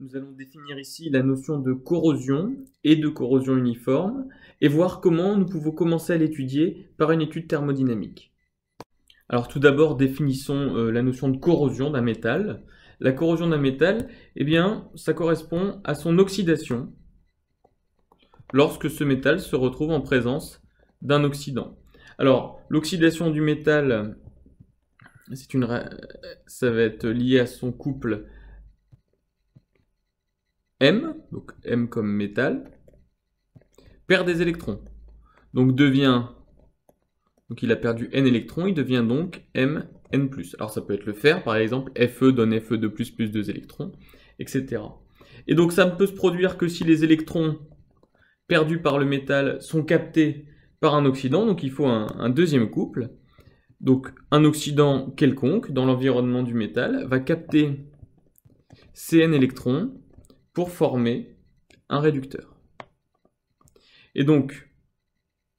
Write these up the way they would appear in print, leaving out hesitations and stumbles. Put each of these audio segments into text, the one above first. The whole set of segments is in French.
Nous allons définir ici la notion de corrosion et de corrosion uniforme et voir comment nous pouvons commencer à l'étudier par une étude thermodynamique. Alors tout d'abord, définissons la notion de corrosion d'un métal. La corrosion d'un métal, eh bien, ça correspond à son oxydation lorsque ce métal se retrouve en présence d'un oxydant. Alors, l'oxydation du métal, ça va être lié à son couple M, donc M comme métal, perd des électrons. Donc il a perdu N électrons, il devient donc M, N+. Alors ça peut être le fer, par exemple, Fe donne Fe2+, plus 2 électrons, etc. Et donc ça ne peut se produire que si les électrons perdus par le métal sont captés par un oxydant, donc il faut un deuxième couple. Donc un oxydant quelconque dans l'environnement du métal va capter Cn électrons pour former un réducteur. Et donc,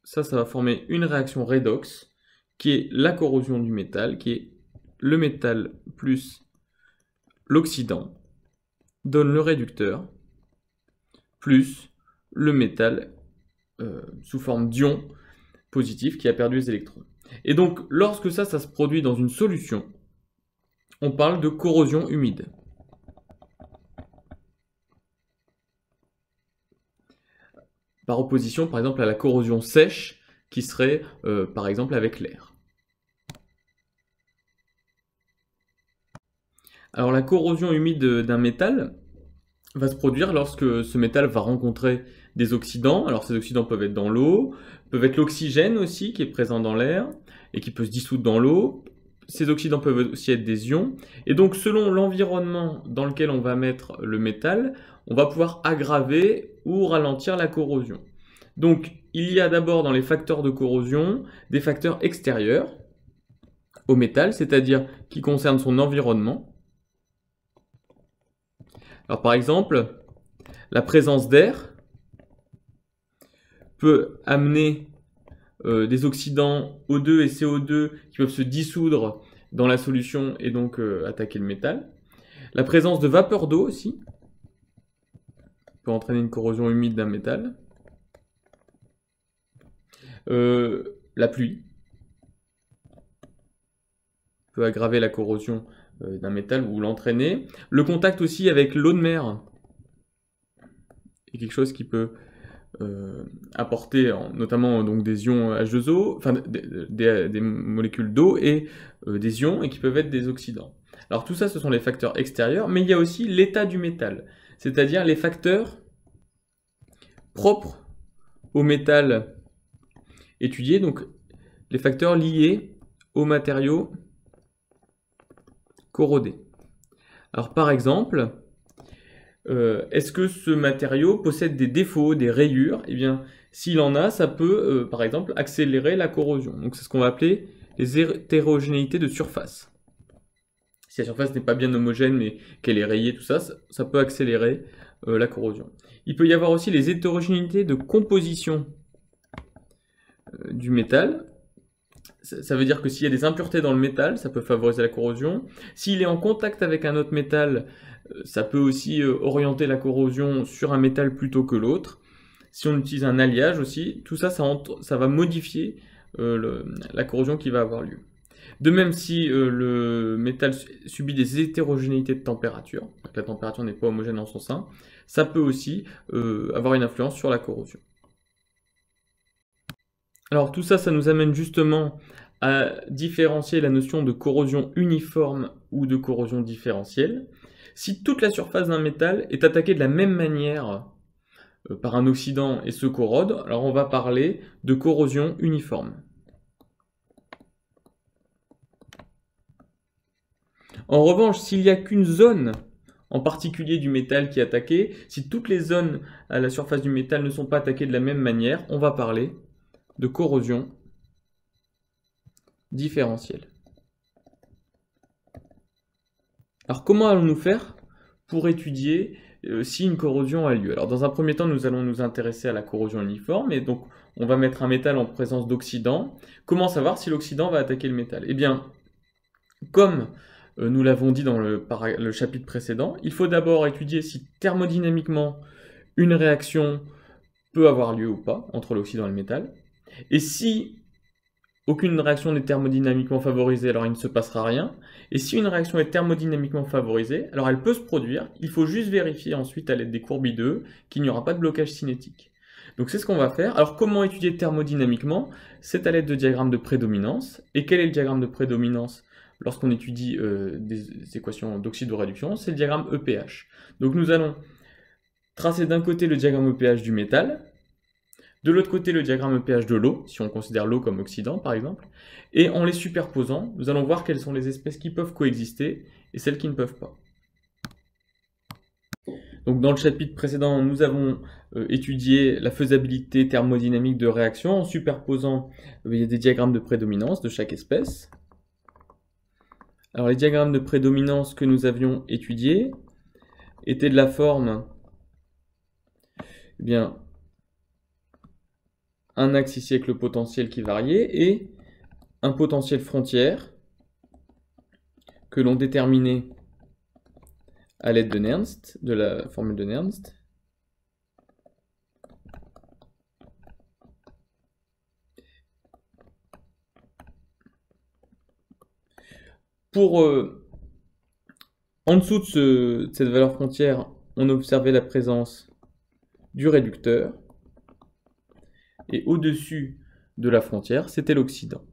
ça va former une réaction redox, qui est la corrosion du métal, qui est le métal plus l'oxydant, donne le réducteur, plus le métal sous forme d'ion positif qui a perdu les électrons. Et donc, lorsque ça se produit dans une solution, on parle de corrosion humide. Par opposition, par exemple, à la corrosion sèche, qui serait, par exemple, avec l'air. Alors, la corrosion humide d'un métal va se produire lorsque ce métal va rencontrer des oxydants. Alors, ces oxydants peuvent être dans l'eau, peuvent être l'oxygène aussi, qui est présent dans l'air, et qui peut se dissoudre dans l'eau. Ces oxydants peuvent aussi être des ions. Et donc, selon l'environnement dans lequel on va mettre le métal, on va pouvoir aggraver ou ralentir la corrosion. Donc, il y a d'abord dans les facteurs de corrosion des facteurs extérieurs au métal, c'est-à-dire qui concernent son environnement. Alors, par exemple, la présence d'air peut amener des oxydants O2 et CO2 qui peuvent se dissoudre dans la solution et donc attaquer le métal. La présence de vapeur d'eau aussi peut entraîner une corrosion humide d'un métal. La pluie peut aggraver la corrosion d'un métal ou l'entraîner. Le contact aussi avec l'eau de mer est quelque chose qui peut apporter notamment donc des ions H2O, enfin des molécules d'eau et des ions et qui peuvent être des oxydants. Alors tout ça, ce sont les facteurs extérieurs, mais il y a aussi l'état du métal, c'est-à-dire les facteurs propres au métal étudié, donc les facteurs liés aux matériaux corrodés. Alors par exemple, est-ce que ce matériau possède des défauts, des rayures? Eh bien, s'il en a, ça peut, par exemple, accélérer la corrosion. Donc c'est ce qu'on va appeler les hétérogénéités de surface. Si la surface n'est pas bien homogène, mais qu'elle est rayée, tout ça, ça peut accélérer la corrosion. Il peut y avoir aussi les hétérogénéités de composition du métal. Ça veut dire que s'il y a des impuretés dans le métal, ça peut favoriser la corrosion. S'il est en contact avec un autre métal, ça peut aussi orienter la corrosion sur un métal plutôt que l'autre. Si on utilise un alliage aussi, tout ça, ça va modifier la corrosion qui va avoir lieu. De même, si le métal subit des hétérogénéités de température, donc la température n'est pas homogène en son sein, ça peut aussi avoir une influence sur la corrosion. Alors tout ça, ça nous amène justement à différencier la notion de corrosion uniforme ou de corrosion différentielle. Si toute la surface d'un métal est attaquée de la même manière par un oxydant et se corrode, alors on va parler de corrosion uniforme. En revanche, s'il n'y a qu'une zone en particulier du métal qui est attaquée, si toutes les zones à la surface du métal ne sont pas attaquées de la même manière, on va parler de corrosion différentielle. Alors comment allons-nous faire pour étudier si une corrosion a lieu? Alors dans un premier temps, nous allons nous intéresser à la corrosion uniforme, et donc on va mettre un métal en présence d'oxydant. Comment savoir si l'oxydant va attaquer le métal? Eh bien, comme nous l'avons dit dans le chapitre précédent, il faut d'abord étudier si thermodynamiquement une réaction peut avoir lieu ou pas entre l'oxydant et le métal. Et si aucune réaction n'est thermodynamiquement favorisée, alors il ne se passera rien. Et si une réaction est thermodynamiquement favorisée, alors elle peut se produire. Il faut juste vérifier ensuite à l'aide des courbes I2 qu'il n'y aura pas de blocage cinétique. Donc c'est ce qu'on va faire. Alors comment étudier thermodynamiquement? C'est à l'aide de diagrammes de prédominance. Et quel est le diagramme de prédominance lorsqu'on étudie des équations d'oxydoréduction? C'est le diagramme EPH. Donc nous allons tracer d'un côté le diagramme EPH du métal, de l'autre côté le diagramme EPH de l'eau, si on considère l'eau comme oxydant par exemple, et en les superposant, nous allons voir quelles sont les espèces qui peuvent coexister et celles qui ne peuvent pas. Donc dans le chapitre précédent, nous avons étudié la faisabilité thermodynamique de réaction en superposant des diagrammes de prédominance de chaque espèce. Alors les diagrammes de prédominance que nous avions étudiés étaient de la forme, eh bien, un axe ici avec le potentiel qui variait et un potentiel frontière que l'on déterminait à l'aide de Nernst, de la formule de Nernst. En dessous de cette valeur frontière, on observait la présence du réducteur. Et au-dessus de la frontière, c'était l'oxydant.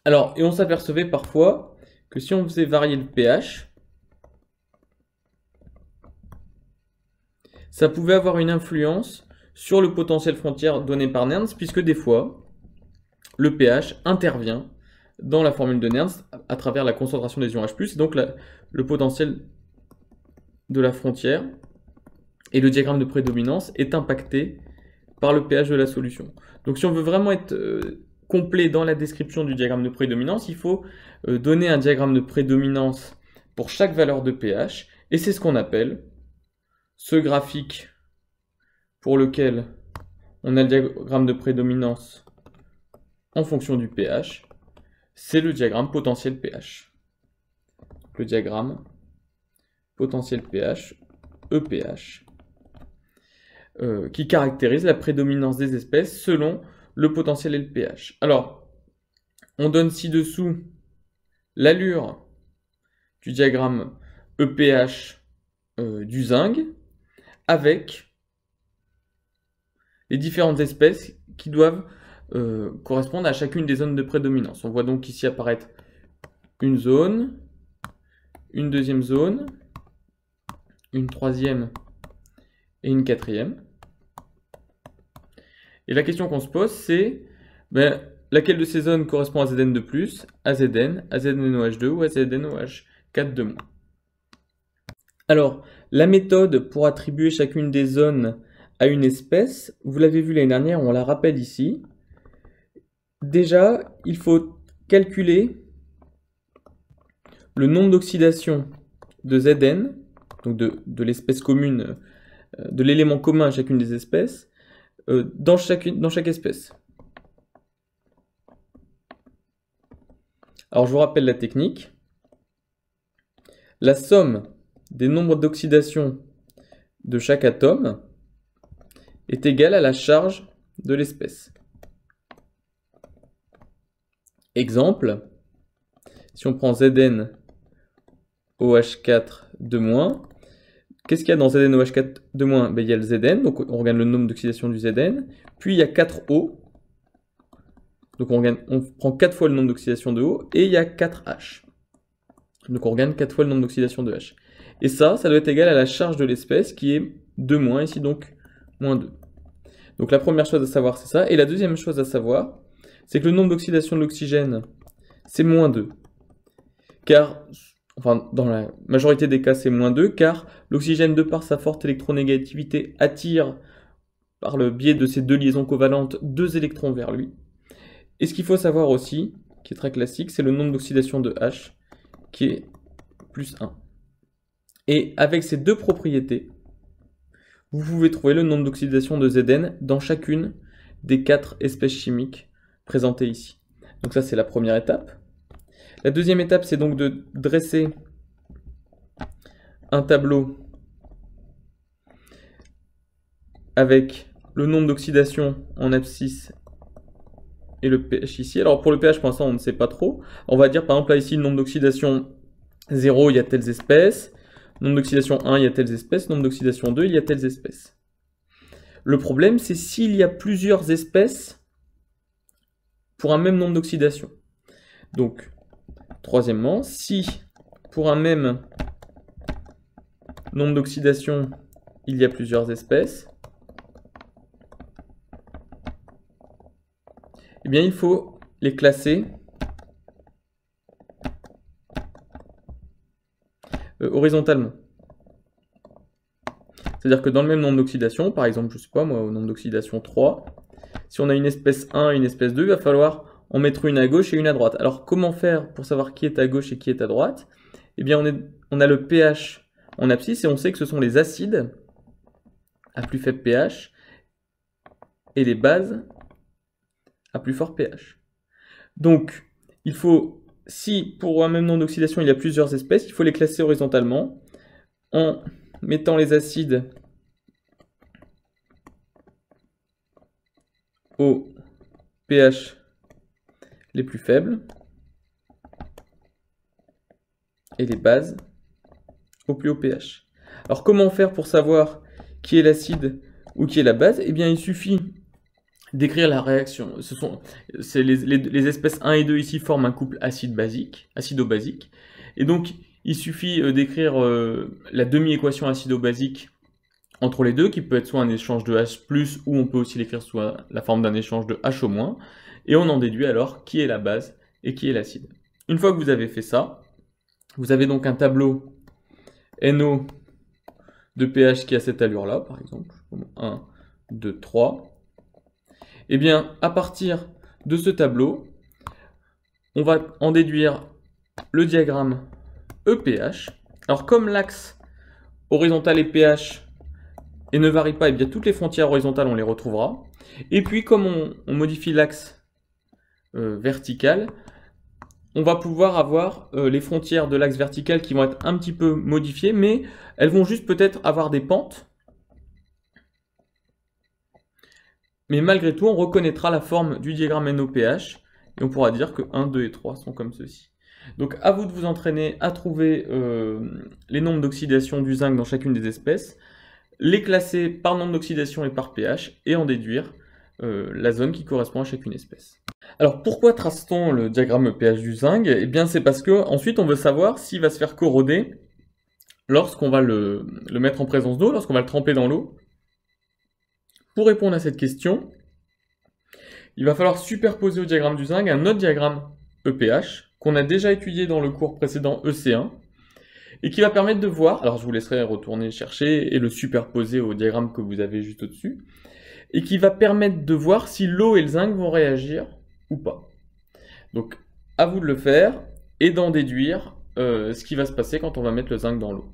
Alors, et on s'apercevait parfois que si on faisait varier le pH, ça pouvait avoir une influence sur le potentiel frontière donné par Nernst, puisque des fois, le pH intervient dans la formule de Nernst à travers la concentration des ions H+, et donc le potentiel de la frontière et le diagramme de prédominance est impacté par le pH de la solution. Donc si on veut vraiment être complet dans la description du diagramme de prédominance, il faut donner un diagramme de prédominance pour chaque valeur de pH, et c'est ce qu'on appelle ce graphique pour lequel on a le diagramme de prédominance en fonction du pH, c'est le diagramme potentiel pH. Le diagramme potentiel pH, EPH, qui caractérise la prédominance des espèces selon le potentiel et le pH. Alors, on donne ci-dessous l'allure du diagramme EPH du zinc avec les différentes espèces qui doivent correspondre à chacune des zones de prédominance. On voit donc ici apparaître une zone, une deuxième zone, une troisième et une quatrième. Et la question qu'on se pose, c'est laquelle de ces zones correspond à Zn de plus, à Zn, à ZnOH2 ou à ZnOH4 de moins. Alors, la méthode pour attribuer chacune des zones à une espèce, vous l'avez vu l'année dernière, on la rappelle ici. Déjà, il faut calculer le nombre d'oxydation de Zn, donc de l'espèce commune, de l'élément commun à chacune des espèces, dans chaque espèce. Alors je vous rappelle la technique. La somme des nombres d'oxydation de chaque atome est égale à la charge de l'espèce. Exemple, si on prend Zn OH4 de moins, qu'est-ce qu'il y a dans ZnOH4 de moins? Il y a le Zn, donc on regarde le nombre d'oxydation du Zn, puis il y a 4O, donc on prend 4 fois le nombre d'oxydation de O, et il y a 4H. Donc on regarde 4 fois le nombre d'oxydation de H. Et ça doit être égal à la charge de l'espèce qui est 2 moins, ici donc moins 2. Donc la première chose à savoir c'est ça, et la deuxième chose à savoir, c'est que le nombre d'oxydation de l'oxygène, c'est moins 2. Car, enfin dans la majorité des cas c'est moins 2, car l'oxygène de par sa forte électronégativité attire par le biais de ces deux liaisons covalentes 2 électrons vers lui. Et ce qu'il faut savoir aussi, qui est très classique, c'est le nombre d'oxydation de H, qui est plus 1. Et avec ces deux propriétés, vous pouvez trouver le nombre d'oxydation de Zn dans chacune des 4 espèces chimiques présentées ici. Donc ça c'est la première étape. La deuxième étape, c'est donc de dresser un tableau avec le nombre d'oxydations en abscisse et le pH ici. Alors pour le pH, pour l'instant, on ne sait pas trop. On va dire par exemple là ici, le nombre d'oxydation 0, il y a telles espèces. Nombre d'oxydation 1, il y a telles espèces. Nombre d'oxydation 2, il y a telles espèces. Le problème, c'est s'il y a plusieurs espèces pour un même nombre d'oxydation. Donc, troisièmement, si pour un même nombre d'oxydation, il y a plusieurs espèces, eh bien, il faut les classer horizontalement. C'est-à-dire que dans le même nombre d'oxydation, par exemple, je sais pas moi, au nombre d'oxydation 3, si on a une espèce 1 et une espèce 2, il va falloir en mettre une à gauche et une à droite. Alors comment faire pour savoir qui est à gauche et qui est à droite? Eh bien on a le pH en abscisse et on sait que ce sont les acides à plus faible pH et les bases à plus fort pH. Donc il faut, si pour un même nombre d'oxydation il y a plusieurs espèces, il faut les classer horizontalement en mettant les acides au pH les plus faibles et les bases au plus haut pH. Alors comment faire pour savoir qui est l'acide ou qui est la base? Eh bien il suffit d'écrire la réaction. Les espèces 1 et 2 ici forment un couple acido-basique. Et donc il suffit d'écrire la demi-équation acido-basique entre les deux, qui peut être soit un échange de H+, ou on peut aussi l'écrire sous la forme d'un échange de H-, et on en déduit alors qui est la base et qui est l'acide. Une fois que vous avez fait ça, vous avez donc un tableau NO de pH qui a cette allure-là, par exemple, 1, 2, 3. Et bien, à partir de ce tableau, on va en déduire le diagramme EPH. Alors, comme l'axe horizontal est pH et ne varie pas, et bien toutes les frontières horizontales, on les retrouvera. Et puis, comme on modifie l'axe vertical, on va pouvoir avoir les frontières de l'axe vertical qui vont être un petit peu modifiées, mais elles vont juste peut-être avoir des pentes. Mais malgré tout, on reconnaîtra la forme du diagramme NO-pH, et on pourra dire que 1, 2 et 3 sont comme ceci. Donc à vous de vous entraîner à trouver les nombres d'oxydation du zinc dans chacune des espèces, les classer par nombre d'oxydation et par pH, et en déduire la zone qui correspond à chacune espèce. Alors pourquoi trace-t-on le diagramme pH du zinc? Eh bien c'est parce que ensuite on veut savoir s'il va se faire corroder lorsqu'on va le mettre en présence d'eau, lorsqu'on va le tremper dans l'eau. Pour répondre à cette question, il va falloir superposer au diagramme du zinc un autre diagramme EPH qu'on a déjà étudié dans le cours précédent EC1 et qui va permettre de voir, alors je vous laisserai retourner chercher et le superposer au diagramme que vous avez juste au-dessus, et qui va permettre de voir si l'eau et le zinc vont réagir ou pas. Donc à vous de le faire et d'en déduire ce qui va se passer quand on va mettre le zinc dans l'eau.